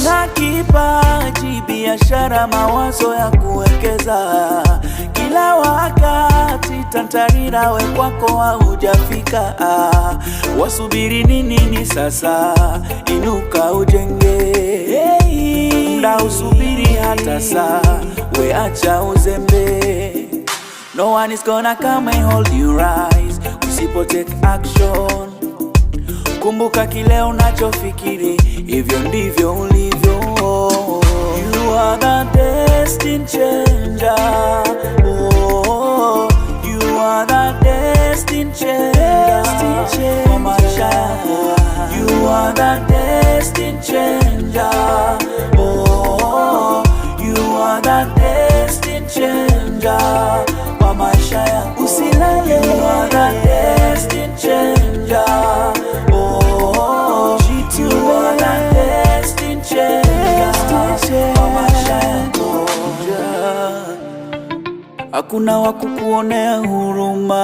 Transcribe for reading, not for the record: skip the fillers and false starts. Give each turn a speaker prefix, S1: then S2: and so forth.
S1: Una kipaji, biashara, mawazo ya kuwekeza. Kila wakati tantarira, we kwako haujafika. Wasubiri nini sasa? Inuka ujenge. Mda usubiri hata saa, we acha uzembe. No one is gonna come and hold you rise usipo take action. Kumbuka kile unachofikiri, hivyo ndivyo ulivyo. You are the destined changer. Oh, you are the destined changer. For maisha yako. You are the destined changer. Oh, you are the destined changer. For maisha yako. Usilale. You are the destined changer. Oh, you are the destined changer. For maisha yako. Hakuna wa kukuonea huruma.